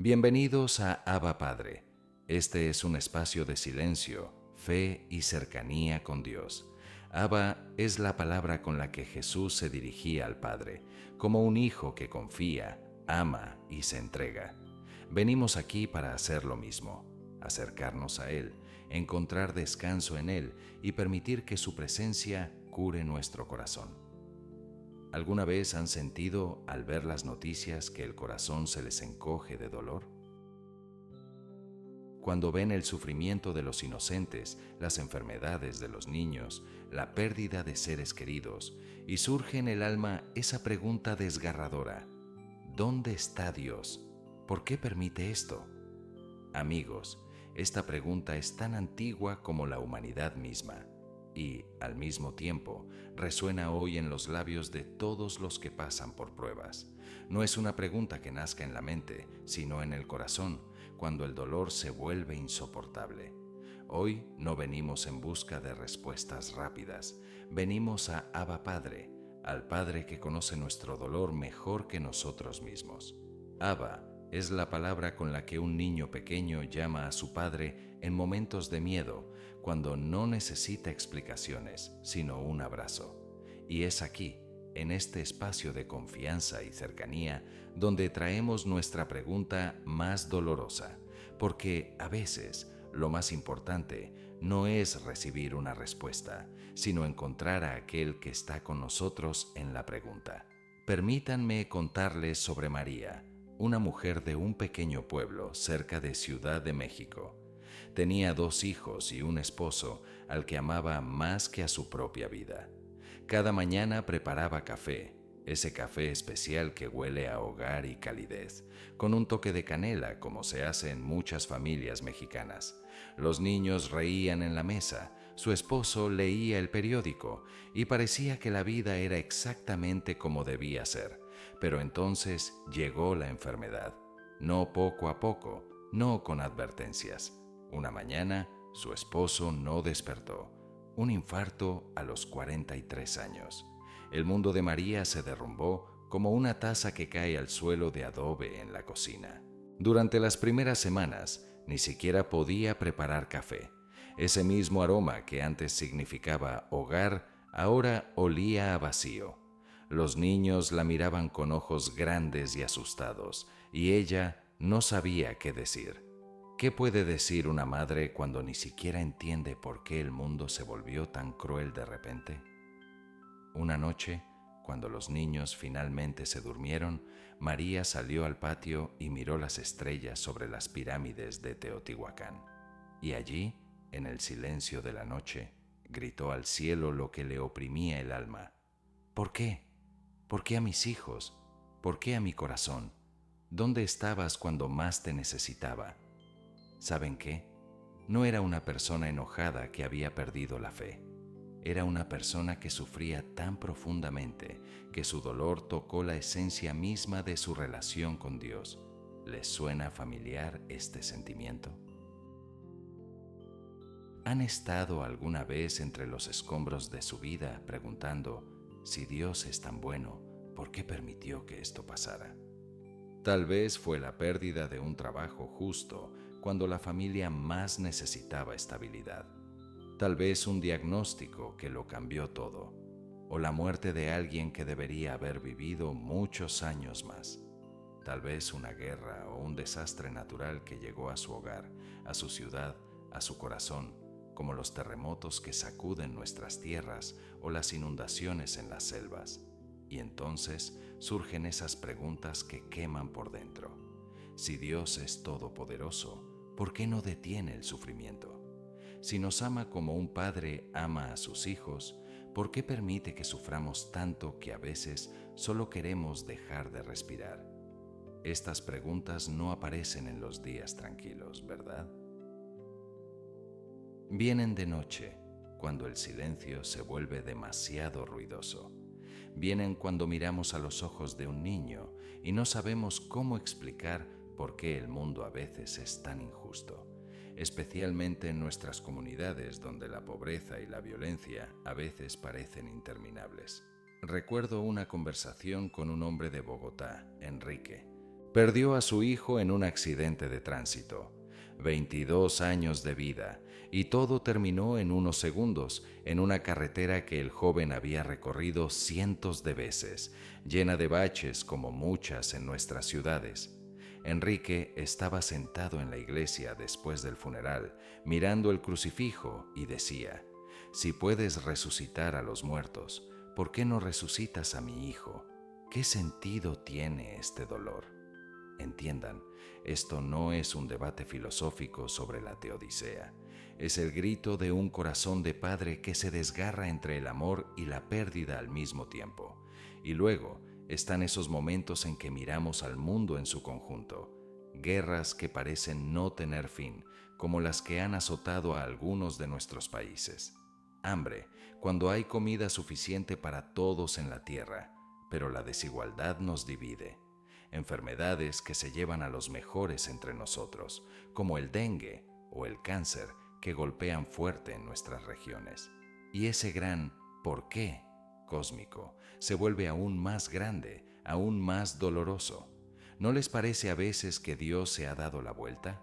Bienvenidos a Abba Padre. Este es un espacio de silencio, fe y cercanía con Dios. Abba es la palabra con la que Jesús se dirigía al Padre, como un hijo que confía, ama y se entrega. Venimos aquí para hacer lo mismo, acercarnos a Él, encontrar descanso en Él y permitir que su presencia cure nuestro corazón. ¿Alguna vez han sentido, al ver las noticias, que el corazón se les encoge de dolor? Cuando ven el sufrimiento de los inocentes, las enfermedades de los niños, la pérdida de seres queridos, y surge en el alma esa pregunta desgarradora: ¿dónde está Dios? ¿Por qué permite esto? Amigos, esta pregunta es tan antigua como la humanidad misma y, al mismo tiempo, resuena hoy en los labios de todos los que pasan por pruebas. No es una pregunta que nazca en la mente, sino en el corazón, cuando el dolor se vuelve insoportable. Hoy no venimos en busca de respuestas rápidas, venimos a Abba Padre, al Padre que conoce nuestro dolor mejor que nosotros mismos. Abba es la palabra con la que un niño pequeño llama a su padre en momentos de miedo, cuando no necesita explicaciones, sino un abrazo. Y es aquí, en este espacio de confianza y cercanía, donde traemos nuestra pregunta más dolorosa, porque a veces lo más importante no es recibir una respuesta, sino encontrar a aquel que está con nosotros en la pregunta. Permítanme contarles sobre María, una mujer de un pequeño pueblo cerca de Ciudad de México. Tenía 2 hijos y un esposo al que amaba más que a su propia vida. Cada mañana preparaba café, ese café especial que huele a hogar y calidez, con un toque de canela como se hace en muchas familias mexicanas. Los niños reían en la mesa, su esposo leía el periódico y parecía que la vida era exactamente como debía ser. Pero entonces llegó la enfermedad, no poco a poco, no con advertencias. Una mañana, su esposo no despertó. Un infarto a los 43 años. El mundo de María se derrumbó como una taza que cae al suelo de adobe en la cocina. Durante las primeras semanas, ni siquiera podía preparar café. Ese mismo aroma que antes significaba hogar, ahora olía a vacío. Los niños la miraban con ojos grandes y asustados, y ella no sabía qué decir. ¿Qué puede decir una madre cuando ni siquiera entiende por qué el mundo se volvió tan cruel de repente? Una noche, cuando los niños finalmente se durmieron, María salió al patio y miró las estrellas sobre las pirámides de Teotihuacán. Y allí, en el silencio de la noche, gritó al cielo lo que le oprimía el alma. ¿Por qué? ¿Por qué a mis hijos? ¿Por qué a mi corazón? ¿Dónde estabas cuando más te necesitaba? ¿Saben qué? No era una persona enojada que había perdido la fe. Era una persona que sufría tan profundamente que su dolor tocó la esencia misma de su relación con Dios. ¿Les suena familiar este sentimiento? ¿Han estado alguna vez entre los escombros de su vida preguntando: si Dios es tan bueno, ¿por qué permitió que esto pasara? Tal vez fue la pérdida de un trabajo justo cuando la familia más necesitaba estabilidad. Tal vez un diagnóstico que lo cambió todo, o la muerte de alguien que debería haber vivido muchos años más. Tal vez una guerra o un desastre natural que llegó a su hogar, a su ciudad, a su corazón, como los terremotos que sacuden nuestras tierras o las inundaciones en las selvas. Y entonces surgen esas preguntas que queman por dentro. Si Dios es todopoderoso, ¿por qué no detiene el sufrimiento? Si nos ama como un padre ama a sus hijos, ¿por qué permite que suframos tanto que a veces solo queremos dejar de respirar? Estas preguntas no aparecen en los días tranquilos, ¿verdad? Vienen de noche, cuando el silencio se vuelve demasiado ruidoso. Vienen cuando miramos a los ojos de un niño y no sabemos cómo explicar por qué el mundo a veces es tan injusto, especialmente en nuestras comunidades donde la pobreza y la violencia a veces parecen interminables. Recuerdo una conversación con un hombre de Bogotá, Enrique. Perdió a su hijo en un accidente de tránsito. 22 años de vida, y todo terminó en unos segundos, en una carretera que el joven había recorrido cientos de veces, llena de baches como muchas en nuestras ciudades. Enrique estaba sentado en la iglesia después del funeral, mirando el crucifijo, y decía: «Si puedes resucitar a los muertos, ¿por qué no resucitas a mi hijo? ¿Qué sentido tiene este dolor?». Entiendan, esto no es un debate filosófico sobre la teodicea. Es el grito de un corazón de padre que se desgarra entre el amor y la pérdida al mismo tiempo. Y luego están esos momentos en que miramos al mundo en su conjunto. Guerras que parecen no tener fin, como las que han azotado a algunos de nuestros países. Hambre, cuando hay comida suficiente para todos en la tierra, pero la desigualdad nos divide. Enfermedades que se llevan a los mejores entre nosotros, como el dengue o el cáncer, que golpean fuerte en nuestras regiones. Y ese gran ¿por qué? Cósmico se vuelve aún más grande, aún más doloroso. ¿No les parece a veces que Dios se ha dado la vuelta?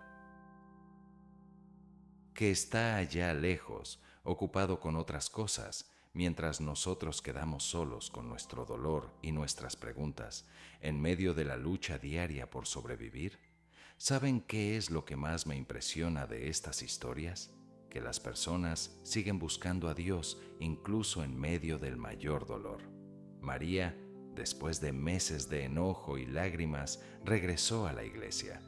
Que está allá lejos, ocupado con otras cosas, mientras nosotros quedamos solos con nuestro dolor y nuestras preguntas, en medio de la lucha diaria por sobrevivir. ¿Saben qué es lo que más me impresiona de estas historias? Que las personas siguen buscando a Dios incluso en medio del mayor dolor. María, después de meses de enojo y lágrimas, regresó a la iglesia.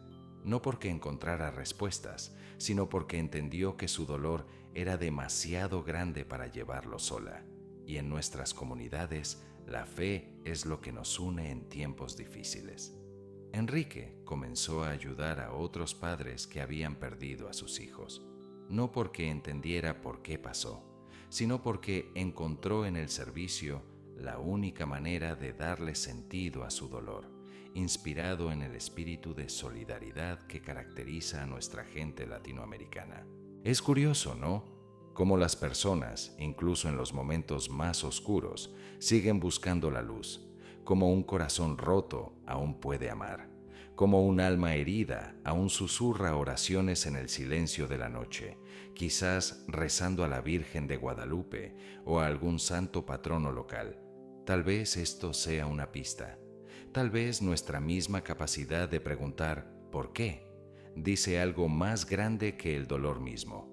No porque encontrara respuestas, sino porque entendió que su dolor era demasiado grande para llevarlo sola. Y en nuestras comunidades, la fe es lo que nos une en tiempos difíciles. Enrique comenzó a ayudar a otros padres que habían perdido a sus hijos, no porque entendiera por qué pasó, sino porque encontró en el servicio la única manera de darle sentido a su dolor, inspirado en el espíritu de solidaridad que caracteriza a nuestra gente latinoamericana. Es curioso, ¿no? Cómo las personas, incluso en los momentos más oscuros, siguen buscando la luz, como un corazón roto aún puede amar, como un alma herida aún susurra oraciones en el silencio de la noche, quizás rezando a la Virgen de Guadalupe o a algún santo patrono local. Tal vez esto sea una pista. Tal vez nuestra misma capacidad de preguntar ¿por qué? Dice algo más grande que el dolor mismo.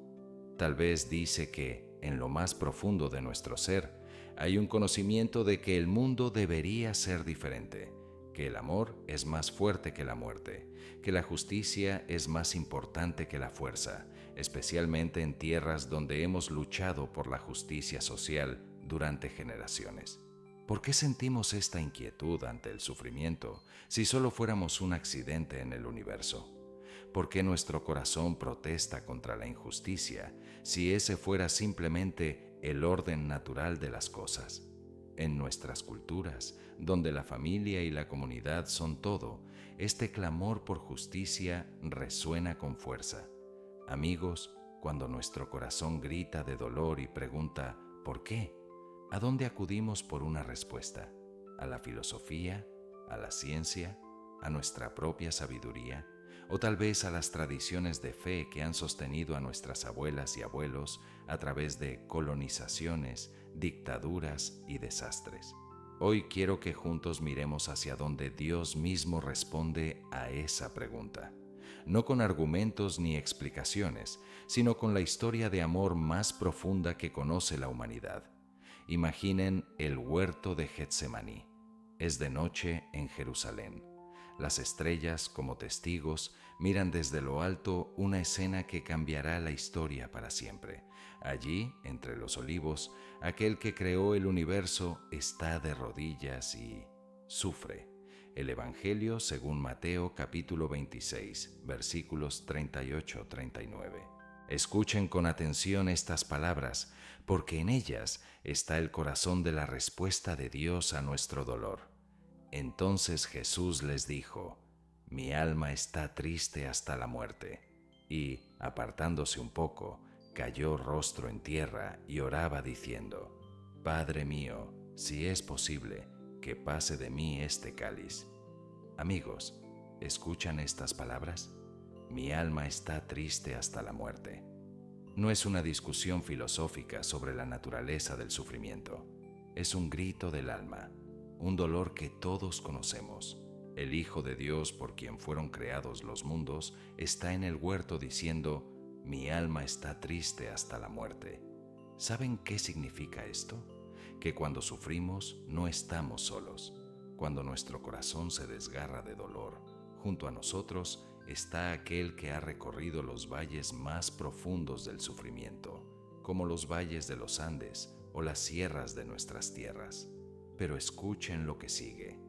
Tal vez dice que, en lo más profundo de nuestro ser, hay un conocimiento de que el mundo debería ser diferente, que el amor es más fuerte que la muerte, que la justicia es más importante que la fuerza, especialmente en tierras donde hemos luchado por la justicia social durante generaciones. ¿Por qué sentimos esta inquietud ante el sufrimiento si solo fuéramos un accidente en el universo? ¿Por qué nuestro corazón protesta contra la injusticia si ese fuera simplemente el orden natural de las cosas? En nuestras culturas, donde la familia y la comunidad son todo, este clamor por justicia resuena con fuerza. Amigos, cuando nuestro corazón grita de dolor y pregunta ¿por qué?, ¿a dónde acudimos por una respuesta? ¿A la filosofía? ¿A la ciencia? ¿A nuestra propia sabiduría? ¿O tal vez a las tradiciones de fe que han sostenido a nuestras abuelas y abuelos a través de colonizaciones, dictaduras y desastres? Hoy quiero que juntos miremos hacia donde Dios mismo responde a esa pregunta. No con argumentos ni explicaciones, sino con la historia de amor más profunda que conoce la humanidad. Imaginen el huerto de Getsemaní. Es de noche en Jerusalén. Las estrellas, como testigos, miran desde lo alto una escena que cambiará la historia para siempre. Allí, entre los olivos, aquel que creó el universo está de rodillas y sufre. El Evangelio según Mateo capítulo 26, versículos 38-39. Escuchen con atención estas palabras, porque en ellas está el corazón de la respuesta de Dios a nuestro dolor. Entonces Jesús les dijo: «Mi alma está triste hasta la muerte». Y, apartándose un poco, cayó rostro en tierra y oraba diciendo: «Padre mío, si es posible, que pase de mí este cáliz». Amigos, ¿Escuchan estas palabras? Mi alma está triste hasta la muerte. No es una discusión filosófica sobre la naturaleza del sufrimiento. Es un grito del alma, un dolor que todos conocemos. El Hijo de Dios, por quien fueron creados los mundos, está en el huerto diciendo: mi alma está triste hasta la muerte. ¿Saben qué significa esto? Que cuando sufrimos no estamos solos. Cuando nuestro corazón se desgarra de dolor, junto a nosotros está aquel que ha recorrido los valles más profundos del sufrimiento, como los valles de los Andes o las sierras de nuestras tierras. Pero escuchen lo que sigue.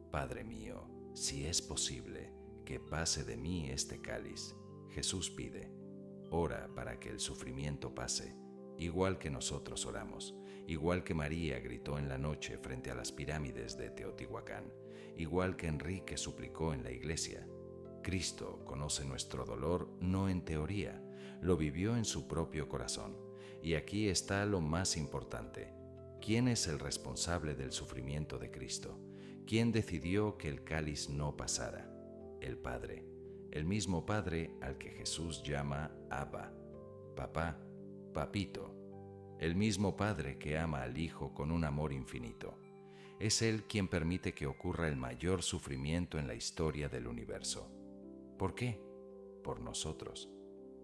Padre mío, si es posible, que pase de mí este cáliz. Jesús pide. Ora para que el sufrimiento pase, igual que nosotros oramos, igual que María gritó en la noche frente a las pirámides de Teotihuacán, igual que Enrique suplicó en la iglesia. Cristo conoce nuestro dolor no en teoría, lo vivió en su propio corazón. Y aquí está lo más importante. ¿Quién es el responsable del sufrimiento de Cristo? ¿Quién decidió que el cáliz no pasara? El Padre, el mismo Padre al que Jesús llama Abba, papá, papito, el mismo Padre que ama al Hijo con un amor infinito. Es Él quien permite que ocurra el mayor sufrimiento en la historia del universo. ¿Por qué? Por nosotros,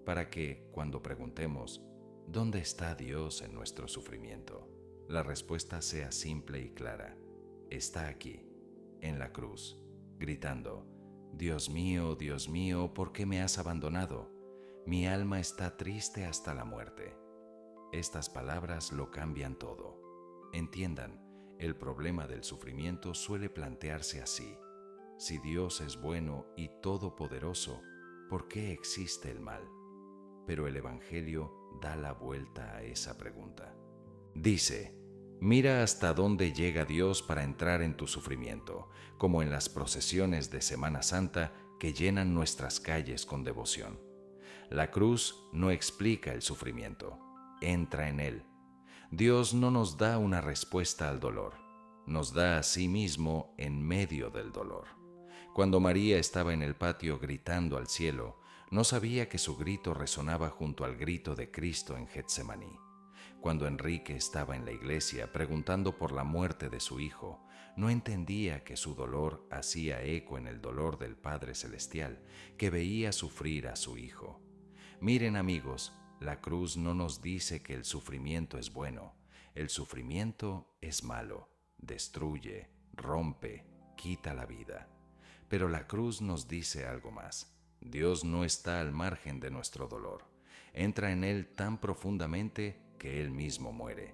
para que, cuando preguntemos ¿dónde está Dios en nuestro sufrimiento?, la respuesta sea simple y clara. Está aquí, en la cruz, gritando: Dios mío, ¿por qué me has abandonado? Mi alma está triste hasta la muerte. Estas palabras lo cambian todo. Entiendan, el problema del sufrimiento suele plantearse así: si Dios es bueno y todopoderoso, ¿por qué existe el mal? Pero el Evangelio da la vuelta a esa pregunta. Dice: mira hasta dónde llega Dios para entrar en tu sufrimiento, como en las procesiones de Semana Santa que llenan nuestras calles con devoción. La cruz no explica el sufrimiento, entra en él. Dios no nos da una respuesta al dolor, nos da a sí mismo en medio del dolor. Cuando María estaba en el patio gritando al cielo, no sabía que su grito resonaba junto al grito de Cristo en Getsemaní. Cuando Enrique estaba en la iglesia preguntando por la muerte de su hijo, no entendía que su dolor hacía eco en el dolor del Padre Celestial, que veía sufrir a su hijo. Miren, amigos, la cruz no nos dice que el sufrimiento es bueno. El sufrimiento es malo, destruye, rompe, quita la vida. Pero la cruz nos dice algo más. Dios no está al margen de nuestro dolor. Entra en él tan profundamente que Él mismo muere.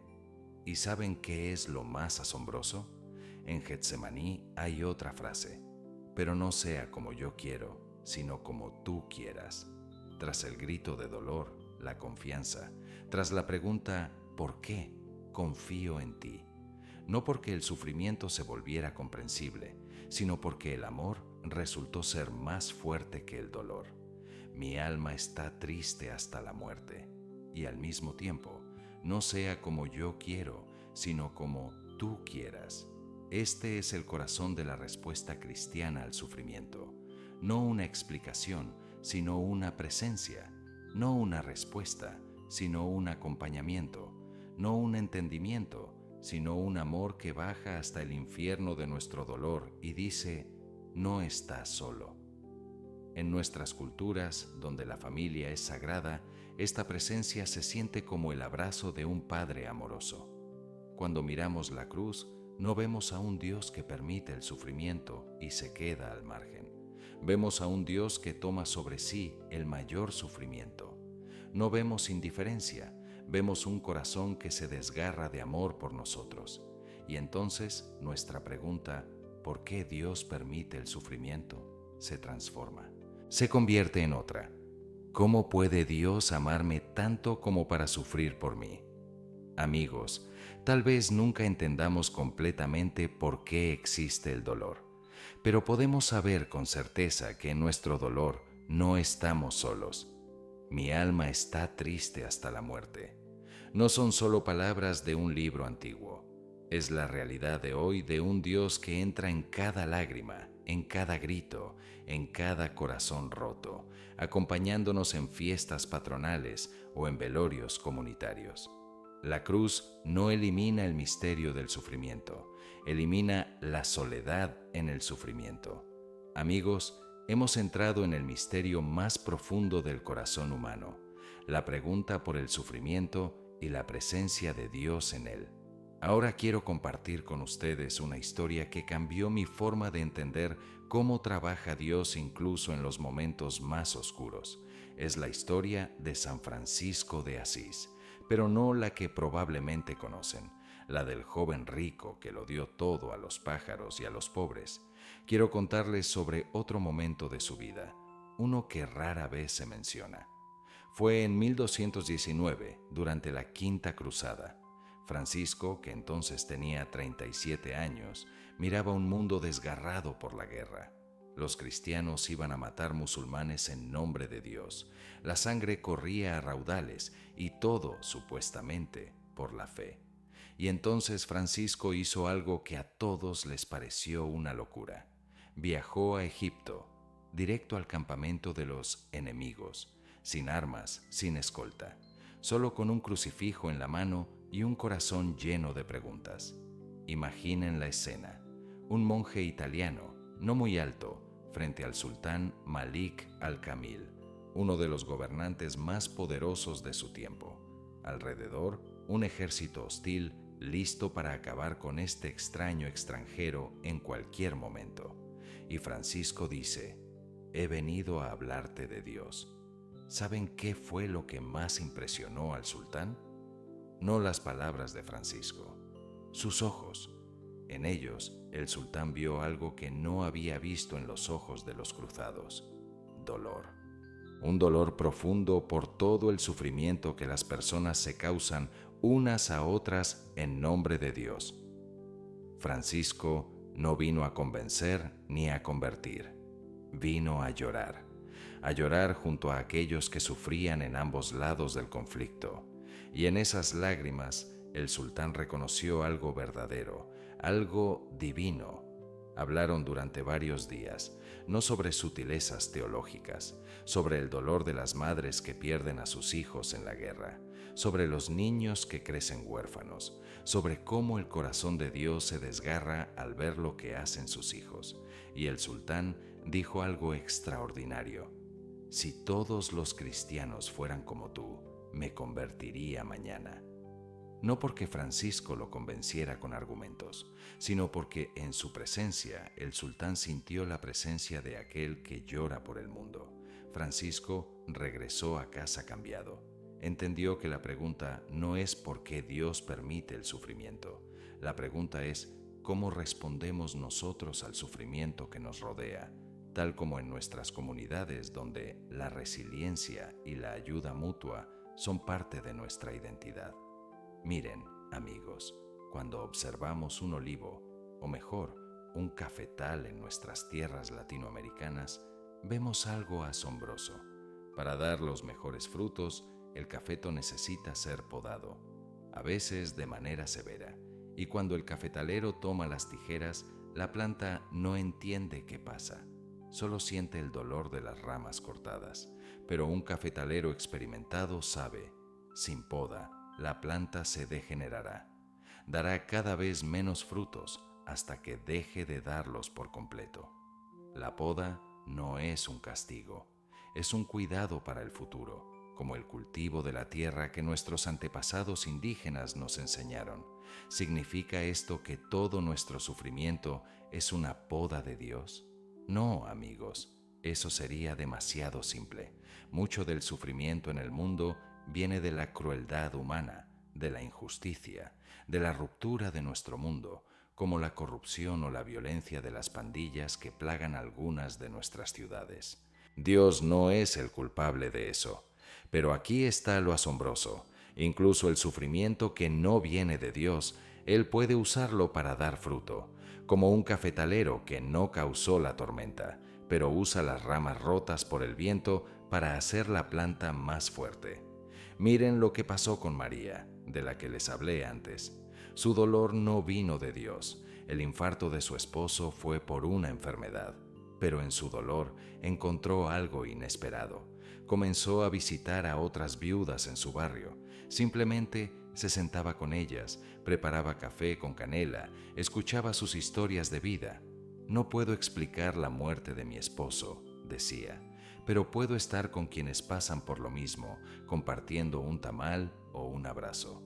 ¿Y saben qué es lo más asombroso? En Getsemaní hay otra frase: pero no sea como yo quiero, sino como tú quieras. Tras el grito de dolor, la confianza. Tras la pregunta ¿por qué?, confío en ti. No porque el sufrimiento se volviera comprensible, sino porque el amor resultó ser más fuerte que el dolor. Mi alma está triste hasta la muerte. Y al mismo tiempo, no sea como yo quiero, sino como tú quieras. Este es el corazón de la respuesta cristiana al sufrimiento. No una explicación, sino una presencia. No una respuesta, sino un acompañamiento. No un entendimiento, sino un amor que baja hasta el infierno de nuestro dolor y dice: no estás solo. En nuestras culturas, donde la familia es sagrada, esta presencia se siente como el abrazo de un Padre amoroso. Cuando miramos la cruz, no vemos a un Dios que permite el sufrimiento y se queda al margen. Vemos a un Dios que toma sobre sí el mayor sufrimiento. No vemos indiferencia, vemos un corazón que se desgarra de amor por nosotros. Y entonces nuestra pregunta: ¿por qué Dios permite el sufrimiento?, se transforma. Se convierte en otra: ¿cómo puede Dios amarme tanto como para sufrir por mí? Amigos, tal vez nunca entendamos completamente por qué existe el dolor, pero podemos saber con certeza que en nuestro dolor no estamos solos. Mi alma está triste hasta la muerte. No son solo palabras de un libro antiguo. Es la realidad de hoy de un Dios que entra en cada lágrima, en cada grito, en cada corazón roto, acompañándonos en fiestas patronales o en velorios comunitarios. La cruz no elimina el misterio del sufrimiento, elimina la soledad en el sufrimiento. Amigos, hemos entrado en el misterio más profundo del corazón humano, la pregunta por el sufrimiento y la presencia de Dios en él. Ahora quiero compartir con ustedes una historia que cambió mi forma de entender cómo trabaja Dios incluso en los momentos más oscuros. Es la historia de San Francisco de Asís, pero no la que probablemente conocen, la del joven rico que lo dio todo a los pájaros y a los pobres. Quiero contarles sobre otro momento de su vida, uno que rara vez se menciona. Fue en 1219, durante la Quinta Cruzada. Francisco, que entonces tenía 37 años, miraba un mundo desgarrado por la guerra. Los cristianos iban a matar musulmanes en nombre de Dios. La sangre corría a raudales y todo, supuestamente, por la fe. Y entonces Francisco hizo algo que a todos les pareció una locura. Viajó a Egipto, directo al campamento de los enemigos, sin armas, sin escolta, solo con un crucifijo en la mano y un corazón lleno de preguntas. Imaginen la escena: un monje italiano, no muy alto, frente al sultán Malik al-Kamil, uno de los gobernantes más poderosos de su tiempo. Alrededor, un ejército hostil listo para acabar con este extraño extranjero en cualquier momento. Y Francisco dice: he venido a hablarte de Dios. ¿Saben qué fue lo que más impresionó al sultán? No las palabras de Francisco, sus ojos. En ellos, el sultán vio algo que no había visto en los ojos de los cruzados: dolor. Un dolor profundo por todo el sufrimiento que las personas se causan unas a otras en nombre de Dios. Francisco no vino a convencer ni a convertir, vino a llorar junto a aquellos que sufrían en ambos lados del conflicto. Y en esas lágrimas, el sultán reconoció algo verdadero, algo divino. Hablaron durante varios días, no sobre sutilezas teológicas, sobre el dolor de las madres que pierden a sus hijos en la guerra, sobre los niños que crecen huérfanos, sobre cómo el corazón de Dios se desgarra al ver lo que hacen sus hijos. Y el sultán dijo algo extraordinario: si todos los cristianos fueran como tú, me convertiría mañana. No porque Francisco lo convenciera con argumentos, sino porque en su presencia el sultán sintió la presencia de aquel que llora por el mundo. Francisco regresó a casa cambiado. Entendió que la pregunta no es por qué Dios permite el sufrimiento. La pregunta es cómo respondemos nosotros al sufrimiento que nos rodea, tal como en nuestras comunidades donde la resiliencia y la ayuda mutua son parte de nuestra identidad. Miren, amigos, cuando observamos un olivo, o mejor, un cafetal en nuestras tierras latinoamericanas, vemos algo asombroso. Para dar los mejores frutos, el cafeto necesita ser podado, a veces de manera severa, y cuando el cafetalero toma las tijeras, la planta no entiende qué pasa, solo siente el dolor de las ramas cortadas. Pero un cafetalero experimentado sabe: sin poda, la planta se degenerará, dará cada vez menos frutos hasta que deje de darlos por completo. La poda no es un castigo, es un cuidado para el futuro, como el cultivo de la tierra que nuestros antepasados indígenas nos enseñaron. ¿Significa esto que todo nuestro sufrimiento es una poda de Dios? No, amigos, eso sería demasiado simple. Mucho del sufrimiento en el mundo viene de la crueldad humana, de la injusticia, de la ruptura de nuestro mundo, como la corrupción o la violencia de las pandillas que plagan algunas de nuestras ciudades. Dios no es el culpable de eso. Pero aquí está lo asombroso: incluso el sufrimiento que no viene de Dios, Él puede usarlo para dar fruto, como un cafetalero que no causó la tormenta, pero usa las ramas rotas por el viento para hacer la planta más fuerte. Miren lo que pasó con María, de la que les hablé antes. Su dolor no vino de Dios. El infarto de su esposo fue por una enfermedad, pero en su dolor encontró algo inesperado. Comenzó a visitar a otras viudas en su barrio. Simplemente se sentaba con ellas, preparaba café con canela, escuchaba sus historias de vida. No puedo explicar la muerte de mi esposo, decía, pero puedo estar con quienes pasan por lo mismo, compartiendo un tamal o un abrazo.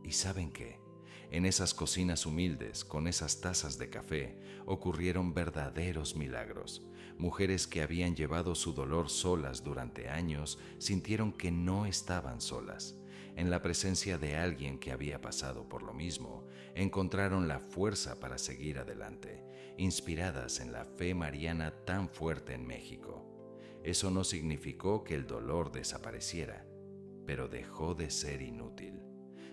¿Y saben qué? En esas cocinas humildes, con esas tazas de café, ocurrieron verdaderos milagros. Mujeres que habían llevado su dolor solas durante años sintieron que no estaban solas. En la presencia de alguien que había pasado por lo mismo, encontraron la fuerza para seguir adelante, inspiradas en la fe mariana tan fuerte en México. Eso no significó que el dolor desapareciera, pero dejó de ser inútil.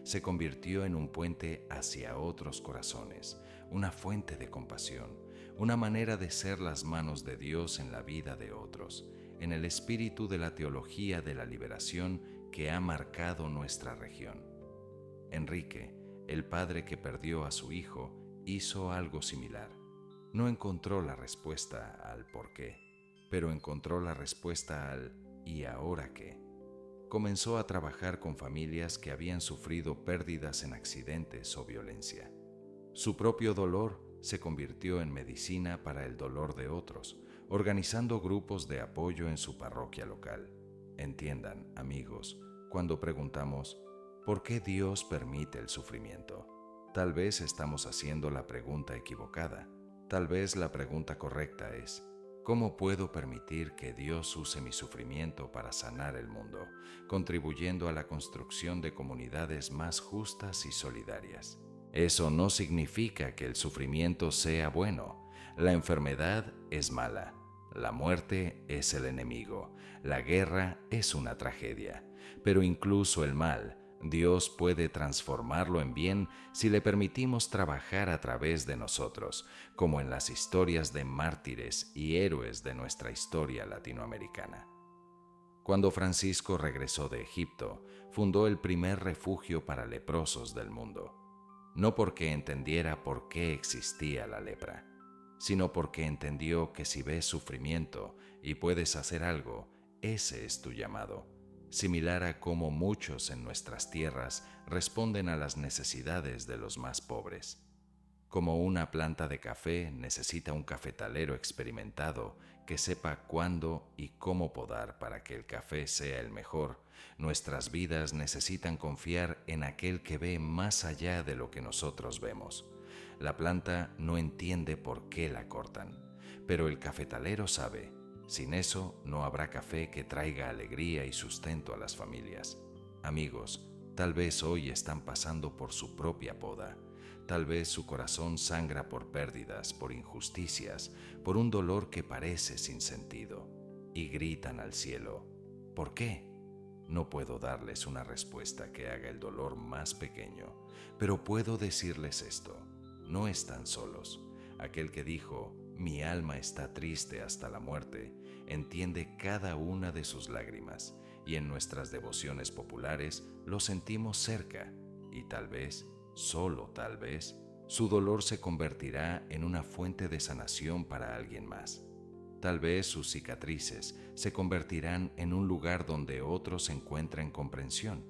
Se convirtió en un puente hacia otros corazones, una fuente de compasión, una manera de ser las manos de Dios en la vida de otros, en el espíritu de la teología de la liberación que ha marcado nuestra región. Enrique, el padre que perdió a su hijo, hizo algo similar. No encontró la respuesta al por qué, pero encontró la respuesta al ¿y ahora qué? Comenzó a trabajar con familias que habían sufrido pérdidas en accidentes o violencia. Su propio dolor se convirtió en medicina para el dolor de otros, organizando grupos de apoyo en su parroquia local. Entiendan, amigos, cuando preguntamos ¿por qué Dios permite el sufrimiento? Tal vez estamos haciendo la pregunta equivocada. Tal vez la pregunta correcta es ¿cómo puedo permitir que Dios use mi sufrimiento para sanar el mundo, contribuyendo a la construcción de comunidades más justas y solidarias? Eso no significa que el sufrimiento sea bueno. La enfermedad es mala. La muerte es el enemigo. La guerra es una tragedia. Pero incluso el mal, Dios puede transformarlo en bien si le permitimos trabajar a través de nosotros, como en las historias de mártires y héroes de nuestra historia latinoamericana. Cuando Francisco regresó de Egipto, fundó el primer refugio para leprosos del mundo. No porque entendiera por qué existía la lepra, sino porque entendió que si ves sufrimiento y puedes hacer algo, ese es tu llamado. Similar a cómo muchos en nuestras tierras responden a las necesidades de los más pobres. Como una planta de café necesita un cafetalero experimentado que sepa cuándo y cómo podar para que el café sea el mejor, nuestras vidas necesitan confiar en aquel que ve más allá de lo que nosotros vemos. La planta no entiende por qué la cortan, pero el cafetalero sabe. Sin eso no habrá café que traiga alegría y sustento a las familias. Amigos, tal vez hoy están pasando por su propia poda. Tal vez su corazón sangra por pérdidas, por injusticias, por un dolor que parece sin sentido. Y gritan al cielo, ¿por qué? No puedo darles una respuesta que haga el dolor más pequeño, pero puedo decirles esto, no están solos. Aquel que dijo, mi alma está triste hasta la muerte, entiende cada una de sus lágrimas, y en nuestras devociones populares lo sentimos cerca, y tal vez, solo tal vez, su dolor se convertirá en una fuente de sanación para alguien más. Tal vez sus cicatrices se convertirán en un lugar donde otros encuentren comprensión.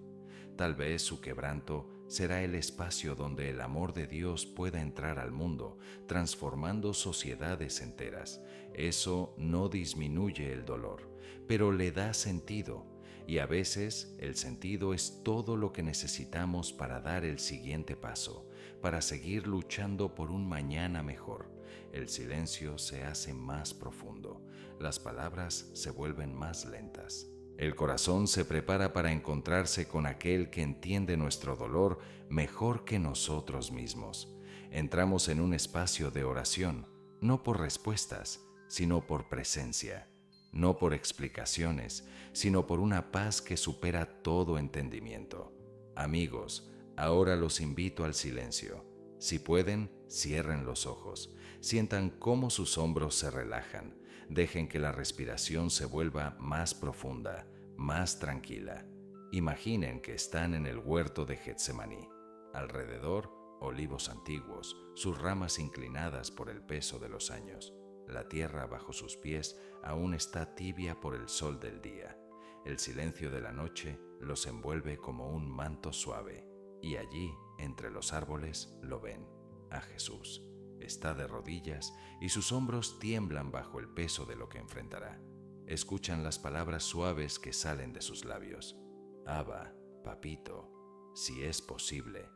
Tal vez su quebranto será el espacio donde el amor de Dios pueda entrar al mundo, transformando sociedades enteras. Eso no disminuye el dolor, pero le da sentido. Y a veces el sentido es todo lo que necesitamos para dar el siguiente paso, para seguir luchando por un mañana mejor. El silencio se hace más profundo, las palabras se vuelven más lentas. El corazón se prepara para encontrarse con aquel que entiende nuestro dolor mejor que nosotros mismos. Entramos en un espacio de oración, no por respuestas, sino por presencia. No por explicaciones, sino por una paz que supera todo entendimiento. Amigos, ahora los invito al silencio. Si pueden, cierren los ojos. Sientan cómo sus hombros se relajan. Dejen que la respiración se vuelva más profunda, más tranquila. Imaginen que están en el huerto de Getsemaní. Alrededor, olivos antiguos, sus ramas inclinadas por el peso de los años. La tierra bajo sus pies aún está tibia por el sol del día. El silencio de la noche los envuelve como un manto suave. Y allí, entre los árboles, lo ven, a Jesús. Está de rodillas y sus hombros tiemblan bajo el peso de lo que enfrentará. Escuchan las palabras suaves que salen de sus labios. Abba, papito, si es posible,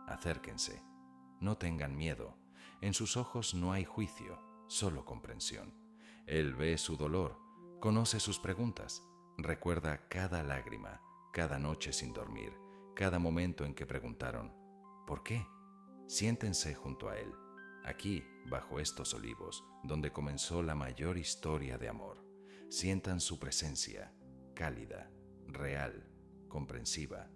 acérquense. No tengan miedo. En sus ojos no hay juicio, solo comprensión. Él ve su dolor, conoce sus preguntas, recuerda cada lágrima, cada noche sin dormir, cada momento en que preguntaron, ¿por qué? Siéntense junto a Él, aquí, bajo estos olivos, donde comenzó la mayor historia de amor. Sientan su presencia, cálida, real, comprensiva.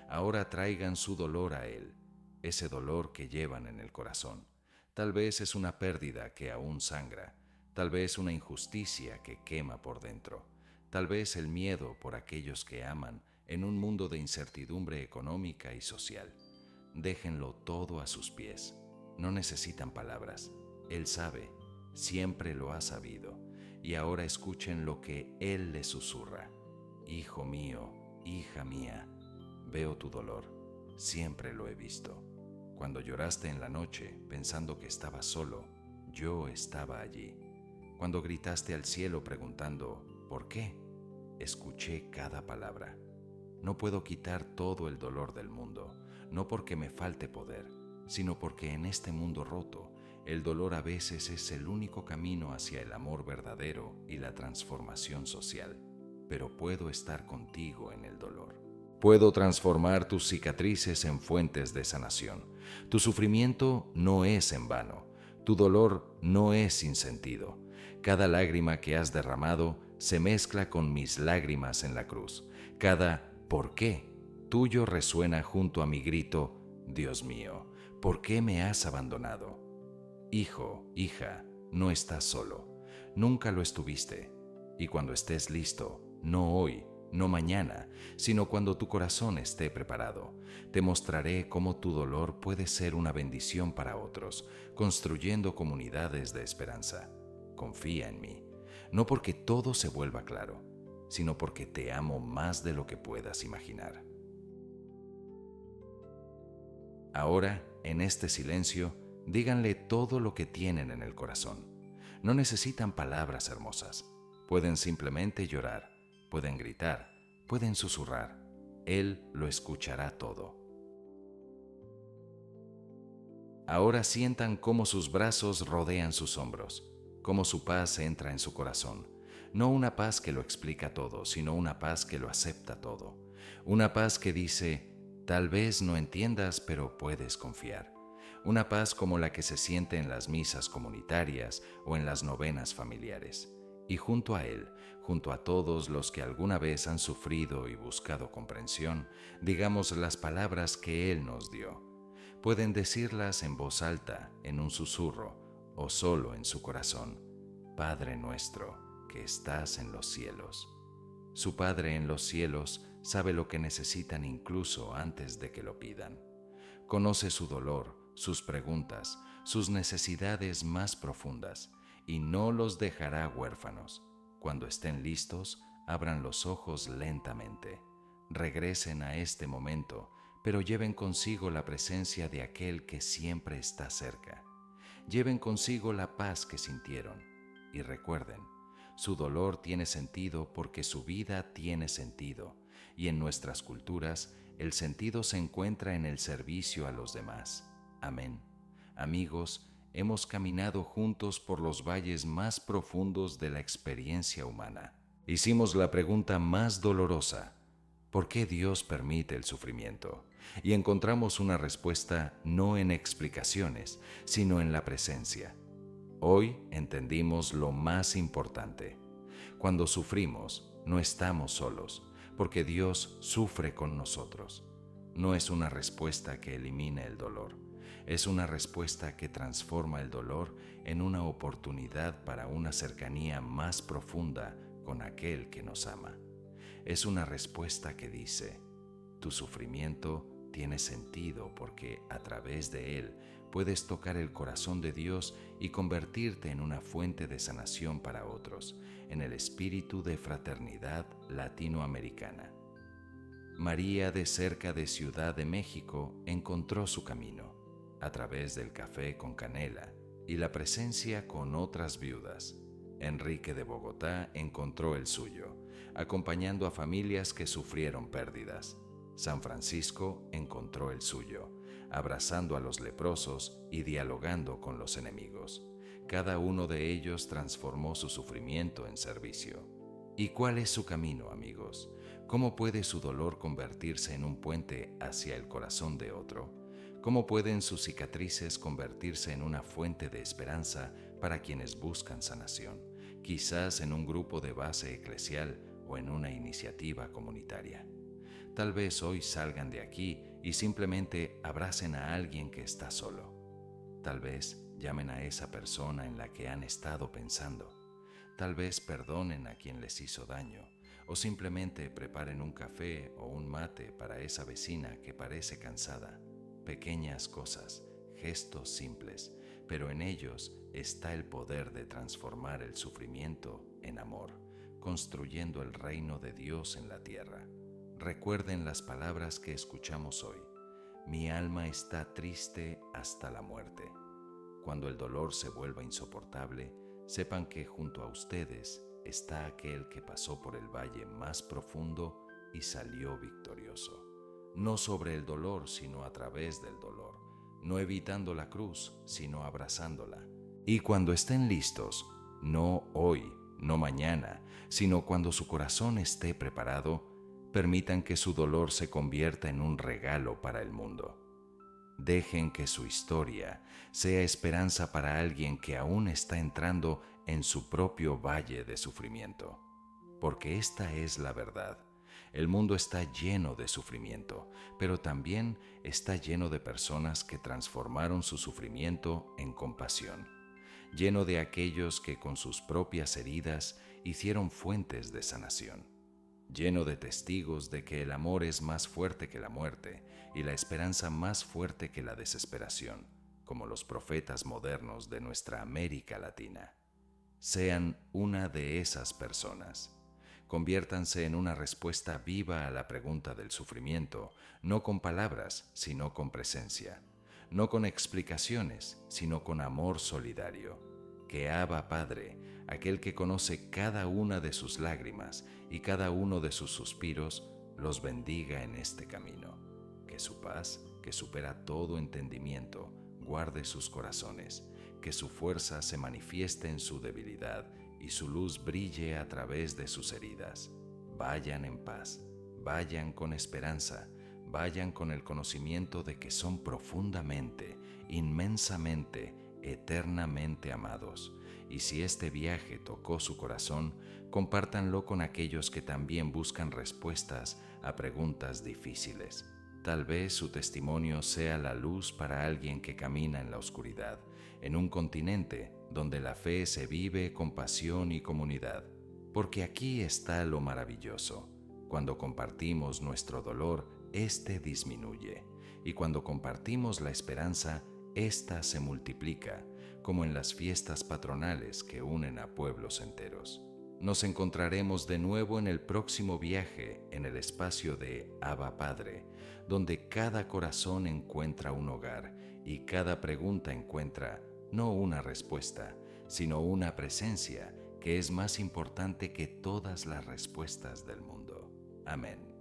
Ahora traigan su dolor a Él, ese dolor que llevan en el corazón. Tal vez es una pérdida que aún sangra, tal vez una injusticia que quema por dentro, tal vez el miedo por aquellos que aman en un mundo de incertidumbre económica y social. Déjenlo todo a sus pies. No necesitan palabras. Él sabe, siempre lo ha sabido. Y ahora escuchen lo que Él les susurra. Hijo mío, hija mía, veo tu dolor. Siempre lo he visto. Cuando lloraste en la noche pensando que estabas solo, yo estaba allí. Cuando gritaste al cielo preguntando, ¿por qué? Escuché cada palabra. No puedo quitar todo el dolor del mundo, no porque me falte poder, sino porque en este mundo roto, el dolor a veces es el único camino hacia el amor verdadero y la transformación social. Pero puedo estar contigo en el dolor. Puedo transformar tus cicatrices en fuentes de sanación. Tu sufrimiento no es en vano. Tu dolor no es sin sentido. Cada lágrima que has derramado se mezcla con mis lágrimas en la cruz. Cada ¿por qué? Tuyo resuena junto a mi grito, Dios mío, ¿por qué me has abandonado? Hijo, hija, no estás solo. Nunca lo estuviste. Y cuando estés listo, no hoy, no mañana, sino cuando tu corazón esté preparado, te mostraré cómo tu dolor puede ser una bendición para otros, construyendo comunidades de esperanza. Confía en mí, no porque todo se vuelva claro, sino porque te amo más de lo que puedas imaginar. Ahora, en este silencio, díganle todo lo que tienen en el corazón. No necesitan palabras hermosas. Pueden simplemente llorar, pueden gritar, pueden susurrar. Él lo escuchará todo. Ahora sientan cómo sus brazos rodean sus hombros, cómo su paz entra en su corazón. No una paz que lo explica todo, sino una paz que lo acepta todo. Una paz que dice, tal vez no entiendas, pero puedes confiar. Una paz como la que se siente en las misas comunitarias o en las novenas familiares. Y junto a Él, junto a todos los que alguna vez han sufrido y buscado comprensión, digamos las palabras que Él nos dio. Pueden decirlas en voz alta, en un susurro, o solo en su corazón. Padre nuestro, que estás en los cielos. Su Padre en los cielos sabe lo que necesitan incluso antes de que lo pidan. Conoce su dolor, sus preguntas, sus necesidades más profundas, y no los dejará huérfanos. Cuando estén listos, abran los ojos lentamente. Regresen a este momento, pero lleven consigo la presencia de aquel que siempre está cerca. Lleven consigo la paz que sintieron. Y recuerden, su dolor tiene sentido porque su vida tiene sentido, y en nuestras culturas el sentido se encuentra en el servicio a los demás. Amén. Amigos, hemos caminado juntos por los valles más profundos de la experiencia humana. Hicimos la pregunta más dolorosa: ¿por qué Dios permite el sufrimiento? Y encontramos una respuesta no en explicaciones, sino en la presencia. Hoy entendimos lo más importante. Cuando sufrimos, no estamos solos, porque Dios sufre con nosotros. No es una respuesta que elimine el dolor, es una respuesta que transforma el dolor en una oportunidad para una cercanía más profunda con aquel que nos ama. Es una respuesta que dice: tu sufrimiento tiene sentido porque a través de él puedes tocar el corazón de Dios y convertirte en una fuente de sanación para otros, en el espíritu de fraternidad latinoamericana. María, de cerca de Ciudad de México, encontró su camino a través del café con canela y la presencia con otras viudas. Enrique de Bogotá encontró el suyo, acompañando a familias que sufrieron pérdidas. San Francisco encontró el suyo, abrazando a los leprosos y dialogando con los enemigos. Cada uno de ellos transformó su sufrimiento en servicio. ¿Y cuál es su camino, amigos? ¿Cómo puede su dolor convertirse en un puente hacia el corazón de otro? ¿Cómo pueden sus cicatrices convertirse en una fuente de esperanza para quienes buscan sanación? Quizás en un grupo de base eclesial o en una iniciativa comunitaria. Tal vez hoy salgan de aquí y simplemente abracen a alguien que está solo. Tal vez llamen a esa persona en la que han estado pensando. Tal vez perdonen a quien les hizo daño o simplemente preparen un café o un mate para esa vecina que parece cansada. Pequeñas cosas, gestos simples, pero en ellos está el poder de transformar el sufrimiento en amor, construyendo el reino de Dios en la tierra. Recuerden las palabras que escuchamos hoy. Mi alma está triste hasta la muerte. Cuando el dolor se vuelva insoportable, sepan que junto a ustedes está aquel que pasó por el valle más profundo y salió victorioso. No sobre el dolor, sino a través del dolor. No evitando la cruz, sino abrazándola. Y cuando estén listos, no hoy, no mañana, sino cuando su corazón esté preparado, permitan que su dolor se convierta en un regalo para el mundo. Dejen que su historia sea esperanza para alguien que aún está entrando en su propio valle de sufrimiento. Porque esta es la verdad. El mundo está lleno de sufrimiento, pero también está lleno de personas que transformaron su sufrimiento en compasión. Lleno de aquellos que con sus propias heridas hicieron fuentes de sanación. Lleno de testigos de que el amor es más fuerte que la muerte y la esperanza más fuerte que la desesperación, como los profetas modernos de nuestra América Latina. Sean una de esas personas. Conviértanse en una respuesta viva a la pregunta del sufrimiento, no con palabras, sino con presencia. No con explicaciones, sino con amor solidario. Que Abba Padre, aquel que conoce cada una de sus lágrimas y cada uno de sus suspiros, los bendiga en este camino. Que su paz, que supera todo entendimiento, guarde sus corazones. Que su fuerza se manifieste en su debilidad y su luz brille a través de sus heridas. Vayan en paz, vayan con esperanza, vayan con el conocimiento de que son profundamente, inmensamente, eternamente amados. Y si este viaje tocó su corazón, compártanlo con aquellos que también buscan respuestas a preguntas difíciles. Tal vez su testimonio sea la luz para alguien que camina en la oscuridad, en un continente donde la fe se vive con pasión y comunidad. Porque aquí está lo maravilloso. Cuando compartimos nuestro dolor, éste disminuye. Y cuando compartimos la esperanza, ésta se multiplica, como en las fiestas patronales que unen a pueblos enteros. Nos encontraremos de nuevo en el próximo viaje en el espacio de Abba Padre, donde cada corazón encuentra un hogar y cada pregunta encuentra no una respuesta, sino una presencia que es más importante que todas las respuestas del mundo. Amén.